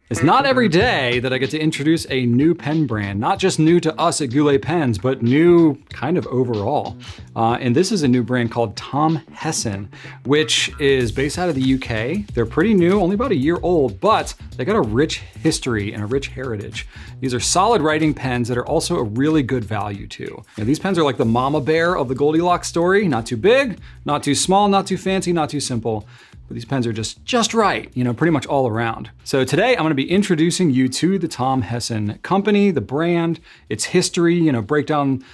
It's not every day that I get to introduce a new pen brand, not just new to us at Goulet Pens, but new kind of overall. And this is a new brand called Tom Hessin, which is based out of the UK. They're pretty new, only about a year old, but they got a rich history and a rich heritage. These are solid writing pens that are also a really good value too. Now, these pens are like the mama bear of the Goldilocks story, not too big, not too small, not too fancy, not too simple. But these pens are just right, pretty much all around. So today I'm gonna be introducing you to the Tom Hessin company, the brand, its history, break down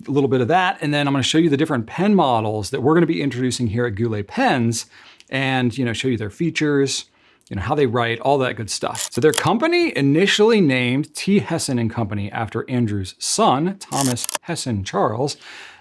a little bit of that, and then I'm gonna show you the different pen models that we're gonna be introducing here at Goulet Pens, and show you their features, how they write, all that good stuff. So their company initially named T. Hessin and Company after Andrew's son, Thomas Hessin Charles,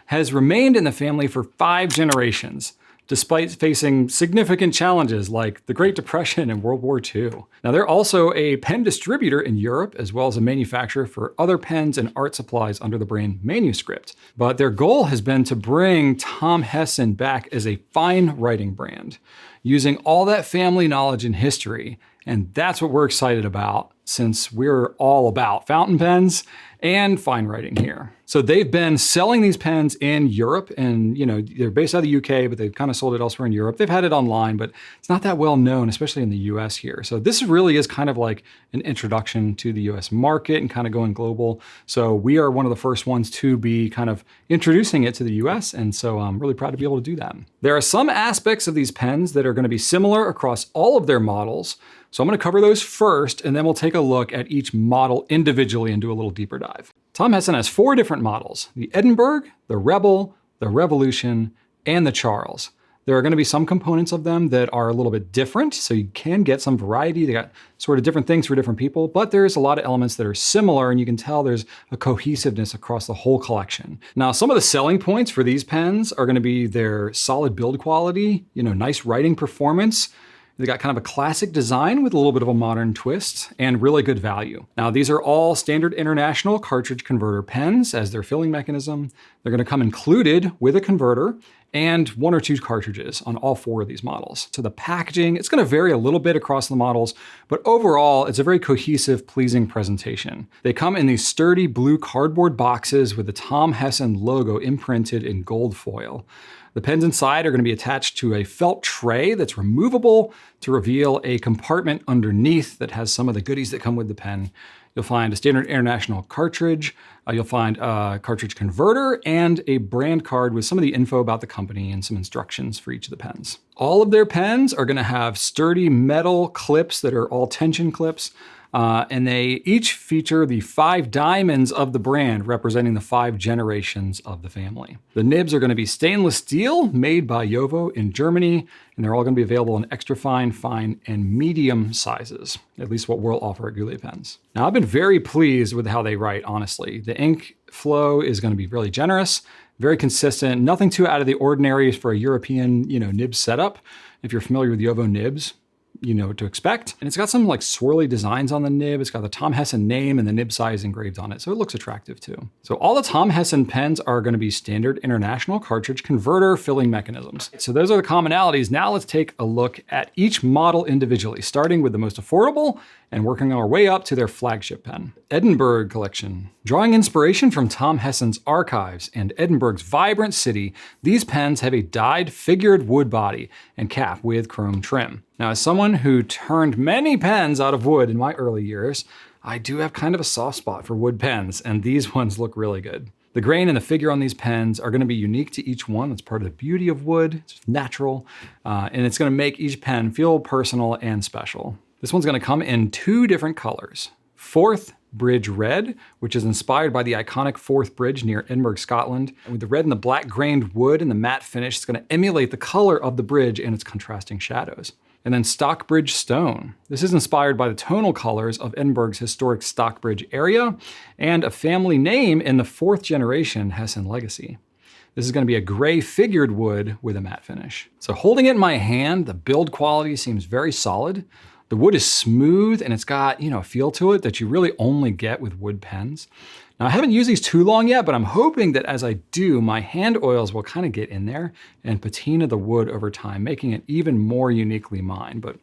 has remained in the family for 5 generations, despite facing significant challenges like the Great Depression and World War II. Now, they're also a pen distributor in Europe, as well as a manufacturer for other pens and art supplies under the brand Manuscript. But their goal has been to bring Tom Hessin back as a fine writing brand, using all that family knowledge and history. And that's what we're excited about, since we're all about fountain pens and fine writing here. So they've been selling these pens in Europe, and they're based out of the UK, but they've kind of sold it elsewhere in Europe. They've had it online, but it's not that well known, especially in the US here. So this really is kind of like an introduction to the US market and kind of going global. So we are one of the first ones to be kind of introducing it to the US, and so I'm really proud to be able to do that. There are some aspects of these pens that are going to be similar across all of their models. So I'm going to cover those first, and then we'll take a look at each model individually and do a little deeper dive. Tom Hessin has 4 different models: the Edinburgh, the Rebel, the Revolution, and the Charles. There are going to be some components of them that are a little bit different, so you can get some variety. They got sort of different things for different people, but there's a lot of elements that are similar, and you can tell there's a cohesiveness across the whole collection. Now, some of the selling points for these pens are going to be their solid build quality, nice writing performance. They got kind of a classic design with a little bit of a modern twist, and really good value. Now, these are all standard international cartridge converter pens as their filling mechanism. They're going to come included with a converter and 1 or 2 cartridges on all 4 of these models. So the packaging, it's going to vary a little bit across the models, but overall, it's a very cohesive, pleasing presentation. They come in these sturdy blue cardboard boxes with the Tom Hessin logo imprinted in gold foil. The pens inside are going to be attached to a felt tray that's removable to reveal a compartment underneath that has some of the goodies that come with the pen. You'll find a standard international cartridge, you'll find a cartridge converter, and a brand card with some of the info about the company and some instructions for each of the pens. All of their pens are going to have sturdy metal clips that are all tension clips. And they each feature the 5 diamonds of the brand, representing the 5 generations of the family. The nibs are going to be stainless steel, made by Jovo in Germany, and they're all going to be available in extra fine, fine, and medium sizes, at least what we'll offer at Goulet Pens. Now, I've been very pleased with how they write, honestly. The ink flow is going to be really generous, very consistent, nothing too out of the ordinary for a European, nib setup. If you're familiar with Jovo nibs, you know what to expect. And it's got some like swirly designs on the nib. It's got the Tom Hessin name and the nib size engraved on it, so it looks attractive too. So all the Tom Hessin pens are going to be standard international cartridge converter filling mechanisms. So those are the commonalities. Now let's take a look at each model individually, starting with the most affordable and working our way up to their flagship pen. Edinburgh collection. Drawing inspiration from Tom Hessin's archives and Edinburgh's vibrant city, these pens have a dyed figured wood body and cap with chrome trim. Now, as someone who turned many pens out of wood in my early years, I do have kind of a soft spot for wood pens, and these ones look really good. The grain and the figure on these pens are going to be unique to each one. That's part of the beauty of wood. It's natural, and it's going to make each pen feel personal and special. This one's going to come in 2 different colors. Forth Bridge Red, which is inspired by the iconic Forth Bridge near Edinburgh, Scotland. And with the red and the black grained wood and the matte finish, it's going to emulate the color of the bridge and its contrasting shadows. And then Stockbridge Stone. This is inspired by the tonal colors of Edinburgh's historic Stockbridge area and a family name in the 4th generation Hessin legacy. This is going to be a gray figured wood with a matte finish. So holding it in my hand, the build quality seems very solid. The wood is smooth and it's got, a feel to it that you really only get with wood pens. Now, I haven't used these too long yet, but I'm hoping that as I do, my hand oils will kind of get in there and patina the wood over time, making it even more uniquely mine. But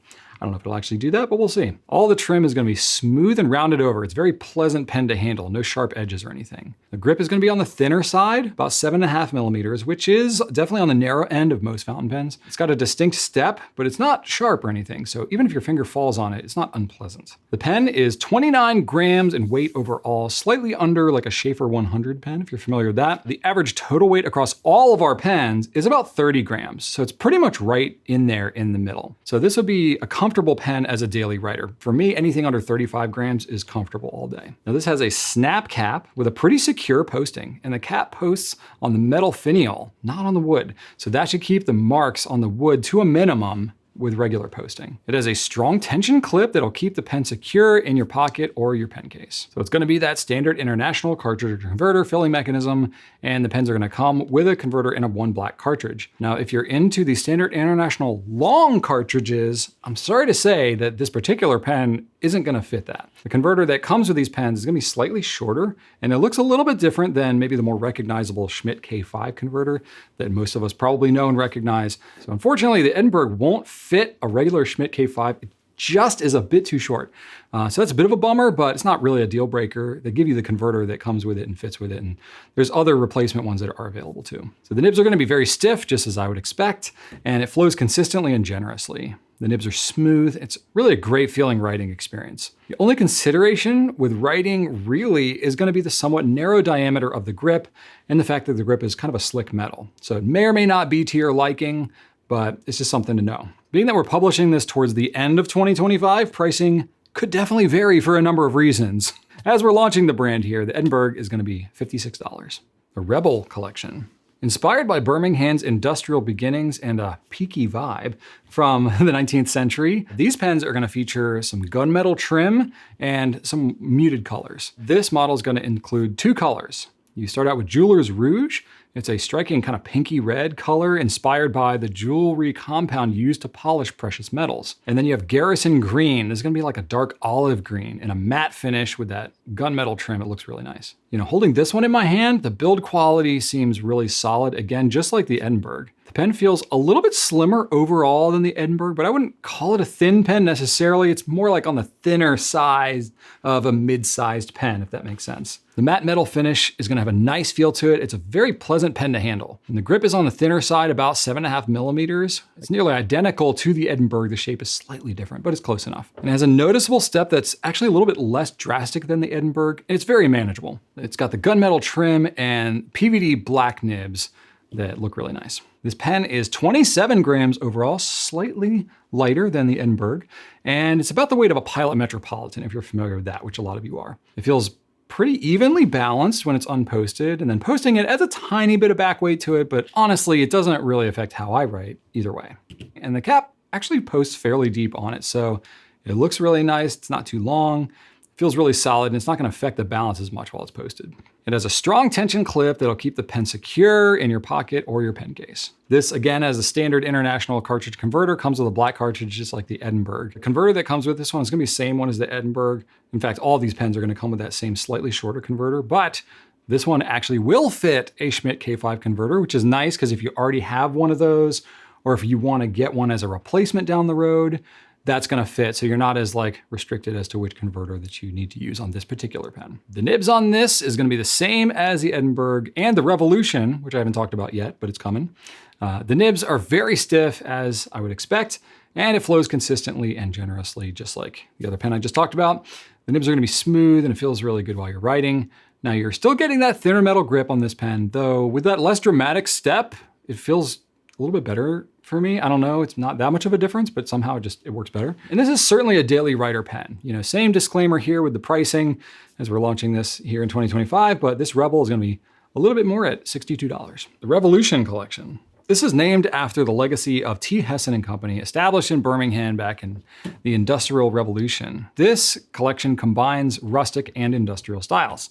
I don't know if it'll actually do that, but we'll see. All the trim is gonna be smooth and rounded over. It's a very pleasant pen to handle, no sharp edges or anything. The grip is gonna be on the thinner side, about 7.5 millimeters, which is definitely on the narrow end of most fountain pens. It's got a distinct step, but it's not sharp or anything, so even if your finger falls on it, it's not unpleasant. The pen is 29 grams in weight overall, slightly under like a Schaefer 100 pen, if you're familiar with that. The average total weight across all of our pens is about 30 grams, so it's pretty much right in there in the middle. So this would be a comfortable pen as a daily writer. For me, anything under 35 grams is comfortable all day. Now this has a snap cap with a pretty secure posting, and the cap posts on the metal finial, not on the wood. So that should keep the marks on the wood to a minimum with regular posting. It has a strong tension clip that'll keep the pen secure in your pocket or your pen case. So it's gonna be that standard international cartridge converter filling mechanism, and the pens are gonna come with a converter and a one black cartridge. Now, if you're into the standard international long cartridges, I'm sorry to say that this particular pen isn't gonna fit that. The converter that comes with these pens is gonna be slightly shorter, and it looks a little bit different than maybe the more recognizable Schmidt K5 converter that most of us probably know and recognize. So unfortunately, the Edinburgh won't fit a regular Schmidt K5. It just is a bit too short. So that's a bit of a bummer, but it's not really a deal breaker. They give you the converter that comes with it and fits with it, and there's other replacement ones that are available too. So the nibs are gonna be very stiff, just as I would expect, and it flows consistently and generously. The nibs are smooth. It's really a great feeling writing experience. The only consideration with writing really is gonna be the somewhat narrow diameter of the grip and the fact that the grip is kind of a slick metal. So it may or may not be to your liking, but it's just something to know. Being that we're publishing this towards the end of 2025, pricing could definitely vary for a number of reasons. As we're launching the brand here, the Edinburgh is gonna be $56. The Rebel collection. Inspired by Birmingham's industrial beginnings and a peaky vibe from the 19th century, these pens are gonna feature some gunmetal trim and some muted colors. This model is gonna include two colors. You start out with Jeweler's Rouge. It's a striking kind of pinky red color inspired by the jewelry compound used to polish precious metals. And then you have Garrison Green. This is gonna be like a dark olive green and a matte finish with that gunmetal trim. It looks really nice. You know, holding this one in my hand, the build quality seems really solid. Again, just like the Edinburgh. The pen feels a little bit slimmer overall than the Edinburgh, but I wouldn't call it a thin pen necessarily. It's more like on the thinner side of a mid-sized pen, if that makes sense. The matte metal finish is gonna have a nice feel to it. It's a very pleasant pen to handle. And the grip is on the thinner side, about 7.5 millimeters. It's nearly identical to the Edinburgh. The shape is slightly different, but it's close enough. And it has a noticeable step that's actually a little bit less drastic than the Edinburgh, and it's very manageable. It's got the gunmetal trim and PVD black nibs that look really nice. This pen is 27 grams overall, slightly lighter than the Edinburgh, and it's about the weight of a Pilot Metropolitan, if you're familiar with that, which a lot of you are. It feels pretty evenly balanced when it's unposted, and then posting it adds a tiny bit of back weight to it, but honestly, it doesn't really affect how I write either way. And the cap actually posts fairly deep on it, so it looks really nice. It's not too long. Feels really solid, and it's not gonna affect the balance as much while it's posted. It has a strong tension clip that'll keep the pen secure in your pocket or your pen case. This, again, as a standard international cartridge converter, comes with a black cartridge just like the Edinburgh. The converter that comes with this one is gonna be the same one as the Edinburgh. In fact, all these pens are gonna come with that same slightly shorter converter, but this one actually will fit a Schmidt K5 converter, which is nice because if you already have one of those, or if you wanna get one as a replacement down the road, that's gonna fit, so you're not as restricted as to which converter that you need to use on this particular pen. The nibs on this is gonna be the same as the Edinburgh and the Revolution, which I haven't talked about yet, but it's coming. The nibs are very stiff, as I would expect, and it flows consistently and generously, just like the other pen I just talked about. The nibs are gonna be smooth and it feels really good while you're writing. Now you're still getting that thinner metal grip on this pen, though with that less dramatic step, it feels a little bit better for me. I don't know, it's not that much of a difference, but somehow it works better. And this is certainly a daily writer pen. You know, same disclaimer here with the pricing as we're launching this here in 2025, but this Rebel is gonna be a little bit more at $62. The Revolution collection. This is named after the legacy of T. Hessin and Company, established in Birmingham back in the Industrial Revolution. This collection combines rustic and industrial styles.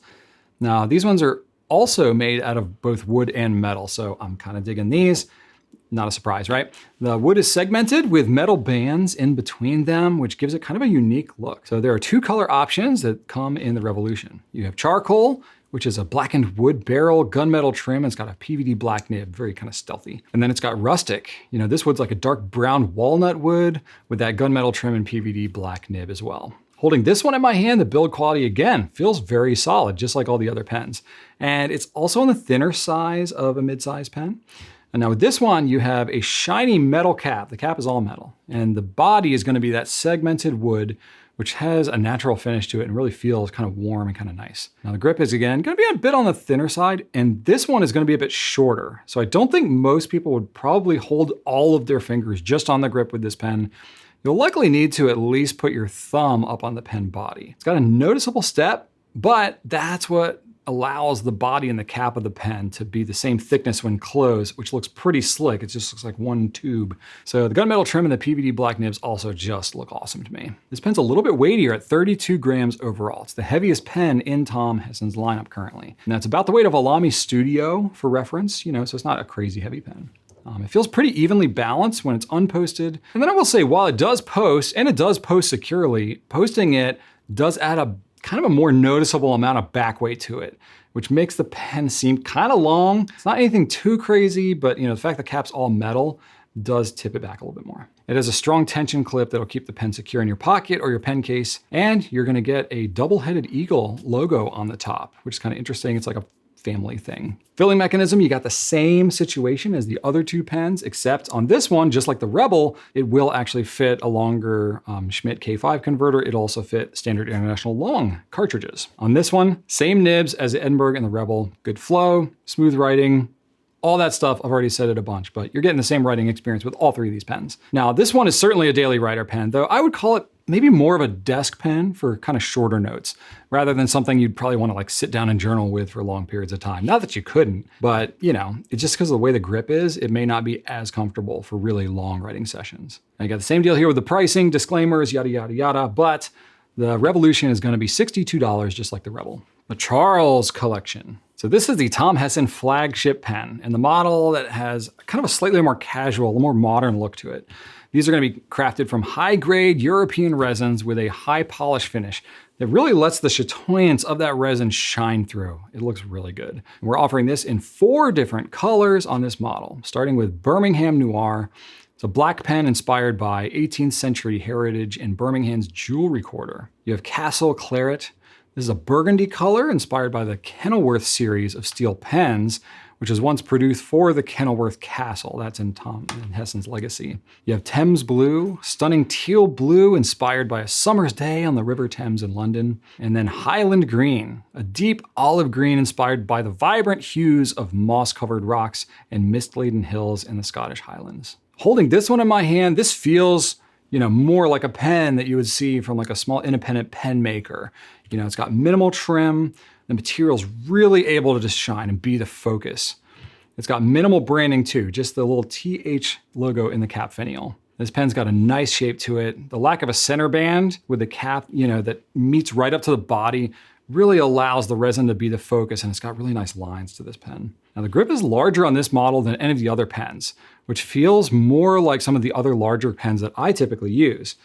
Now, these ones are also made out of both wood and metal, so I'm kind of digging these. Not a surprise, right? The wood is segmented with metal bands in between them, which gives it kind of a unique look. So there are two color options that come in the Revolution. You have charcoal, which is a blackened wood barrel, gunmetal trim, and it's got a PVD black nib, very kind of stealthy. And then it's got rustic. You know, this wood's like a dark brown walnut wood with that gunmetal trim and PVD black nib as well. Holding this one in my hand, the build quality, again, feels very solid, just like all the other pens. And it's also on the thinner size of a mid-size pen. And now with this one, you have a shiny metal cap. The cap is all metal. And the body is going to be that segmented wood, which has a natural finish to it and really feels kind of warm and kind of nice. Now the grip is, again, going to be a bit on the thinner side, and this one is going to be a bit shorter. So I don't think most people would probably hold all of their fingers just on the grip with this pen. You'll likely need to at least put your thumb up on the pen body. It's got a noticeable step, but that's what allows the body and the cap of the pen to be the same thickness when closed, which looks pretty slick. It just looks like one tube. So the gunmetal trim and the PVD black nibs also just look awesome to me. This pen's a little bit weightier at 32 grams overall. It's the heaviest pen in Tom Hessin's lineup currently. And that's about the weight of a Lamy Studio for reference, so it's not a crazy heavy pen. It feels pretty evenly balanced when it's unposted. And then I will say, while it does post, and it does post securely, posting it does add a kind of a more noticeable amount of back weight to it, which makes the pen seem kind of long. It's not anything too crazy, but the fact the cap's all metal does tip it back a little bit more. It has a strong tension clip that'll keep the pen secure in your pocket or your pen case, and you're gonna get a double-headed eagle logo on the top, which is kind of interesting. It's like a family thing. Filling mechanism, you got the same situation as the other two pens, except on this one, just like the Rebel, it will actually fit a longer Schmidt K5 converter. It'll also fit standard international long cartridges. On this one, same nibs as the Edinburgh and the Rebel. Good flow, smooth writing, all that stuff. I've already said it a bunch, but you're getting the same writing experience with all three of these pens. Now, this one is certainly a daily writer pen, though I would call it maybe more of a desk pen for kind of shorter notes, rather than something you'd probably want to like sit down and journal with for long periods of time. Not that you couldn't, but it's just because of the way the grip is, it may not be as comfortable for really long writing sessions. And you got the same deal here with the pricing, disclaimers, yada, yada, yada, but the Revolution is going to be $62, just like the Rebel. The Charles collection. So this is the Tom Hessin flagship pen, and the model that has kind of a slightly more casual, a little more modern look to it. These are going to be crafted from high-grade European resins with a high polish finish that really lets the chatoyance of that resin shine through. It looks really good. And we're offering this in 4 different colors on this model, starting with Birmingham Noir. It's a black pen inspired by 18th century heritage and Birmingham's jewel recorder. You have Castle Claret. This is a burgundy color inspired by the Kenilworth series of steel pens, which was once produced for the Kenilworth Castle. That's in Tom Hessin's legacy. You have Thames Blue, stunning teal blue inspired by a summer's day on the River Thames in London. And then Highland Green, a deep olive green inspired by the vibrant hues of moss-covered rocks and mist-laden hills in the Scottish Highlands. Holding this one in my hand, this feels more like a pen that you would see from like a small independent pen maker. It's got minimal trim. The material's really able to just shine and be the focus. It's got minimal branding too, just the little TH logo in the cap finial. This pen's got a nice shape to it. The lack of a center band with the cap, that meets right up to the body really allows the resin to be the focus, and it's got really nice lines to this pen. Now the grip is larger on this model than any of the other pens, which feels more like some of the other larger pens that I typically use.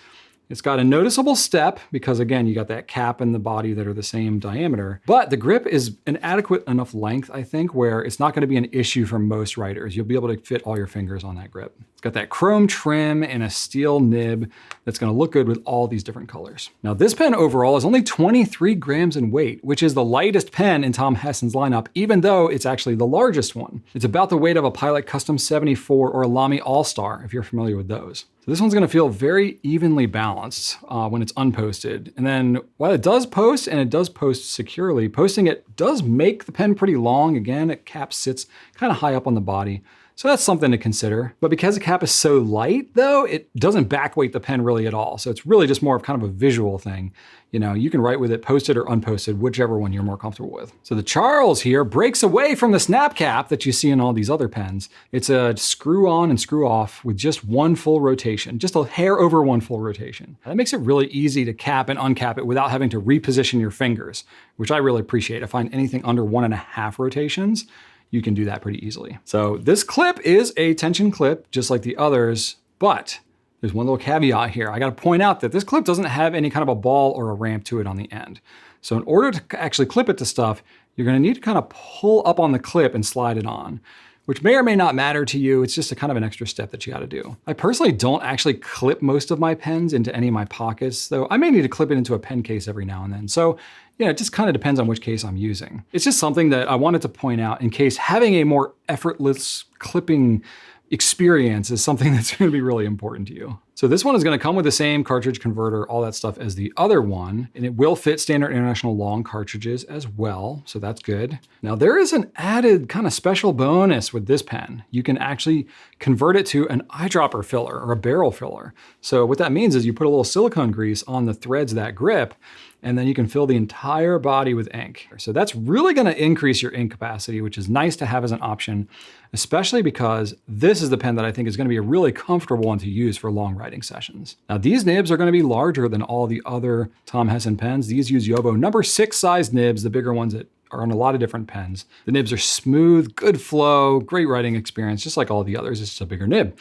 It's got a noticeable step because, again, you got that cap and the body that are the same diameter, but the grip is an adequate enough length, I think, where it's not going to be an issue for most writers. You'll be able to fit all your fingers on that grip. It's got that chrome trim and a steel nib that's going to look good with all these different colors. Now, this pen overall is only 23 grams in weight, which is the lightest pen in Tom Hessin's lineup, even though it's actually the largest one. It's about the weight of a Pilot Custom 74 or a Lamy All-Star, if you're familiar with those. So this one's gonna feel very evenly balanced when it's unposted. And then while it does post, and it does post securely, posting it does make the pen pretty long. Again, it cap sits kind of high up on the body. So that's something to consider. But because the cap is so light though, it doesn't backweight the pen really at all. So it's really just more of kind of a visual thing. You can write with it posted or unposted, whichever one you're more comfortable with. So the Charles here breaks away from the snap cap that you see in all these other pens. It's a screw on and screw off with just one full rotation, just a hair over one full rotation. That makes it really easy to cap and uncap it without having to reposition your fingers, which I really appreciate. I find anything under 1.5 rotations, you can do that pretty easily. So this clip is a tension clip, just like the others, but there's one little caveat here. I gotta point out that this clip doesn't have any kind of a ball or a ramp to it on the end. So in order to actually clip it to stuff, you're gonna need to kind of pull up on the clip and slide it on, which may or may not matter to you. It's just a kind of an extra step that you gotta do. I personally don't actually clip most of my pens into any of my pockets, though I may need to clip it into a pen case every now and then. So yeah, it just kind of depends on which case I'm using. It's just something that I wanted to point out in case having a more effortless clipping experience is something that's gonna be really important to you. So this one is gonna come with the same cartridge converter, all that stuff as the other one, and it will fit standard international long cartridges as well, so that's good. Now there is an added kind of special bonus with this pen. You can actually convert it to an eyedropper filler or a barrel filler. So what that means is you put a little silicone grease on the threads of that grip, and then you can fill the entire body with ink. So that's really gonna increase your ink capacity, which is nice to have as an option, especially because this is the pen that I think is gonna be a really comfortable one to use for long writing sessions. Now these nibs are gonna be larger than all the other Tom Hessin pens. These use Yobo number 6 size nibs, the bigger ones that are on a lot of different pens. The nibs are smooth, good flow, great writing experience, just like all the others, it's just a bigger nib.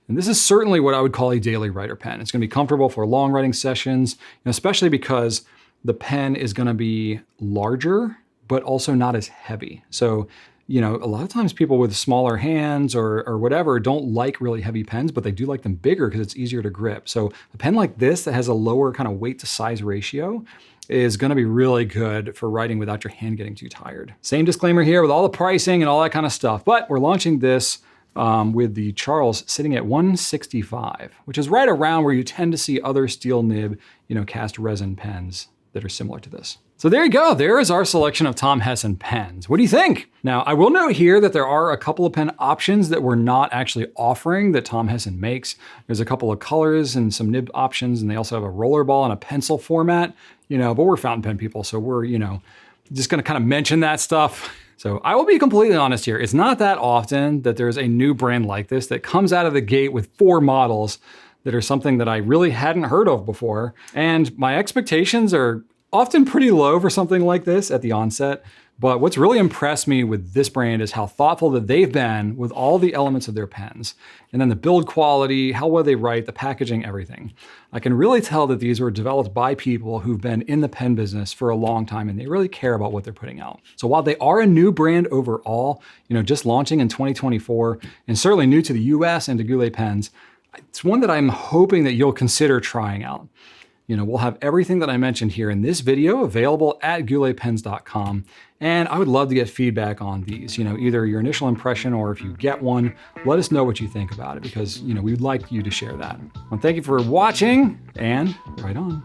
And this is certainly what I would call a daily writer pen. It's gonna be comfortable for long writing sessions, especially because the pen is gonna be larger, but also not as heavy. So, a lot of times people with smaller hands or whatever don't like really heavy pens, but they do like them bigger because it's easier to grip. So a pen like this that has a lower kind of weight to size ratio is gonna be really good for writing without your hand getting too tired. Same disclaimer here with all the pricing and all that kind of stuff, but we're launching this with the Charles sitting at $165, which is right around where you tend to see other steel nib, cast resin pens that are similar to this. So there you go, there is our selection of Tom Hessin pens. What do you think? Now, I will note here that there are a couple of pen options that we're not actually offering that Tom Hessin makes. There's a couple of colors and some nib options, and they also have a roller ball and a pencil format, but we're fountain pen people, so we're, just gonna kind of mention that stuff. So I will be completely honest here. It's not that often that there's a new brand like this that comes out of the gate with 4 models that are something that I really hadn't heard of before. And my expectations are often pretty low for something like this at the onset. But what's really impressed me with this brand is how thoughtful that they've been with all the elements of their pens. And then the build quality, how well they write, the packaging, everything. I can really tell that these were developed by people who've been in the pen business for a long time and they really care about what they're putting out. So while they are a new brand overall, just launching in 2024 and certainly new to the US and to Goulet pens, it's one that I'm hoping that you'll consider trying out. We'll have everything that I mentioned here in this video available at gouletpens.com. And I would love to get feedback on these, either your initial impression or if you get one, let us know what you think about it because, we'd like you to share that. Well, thank you for watching and right on.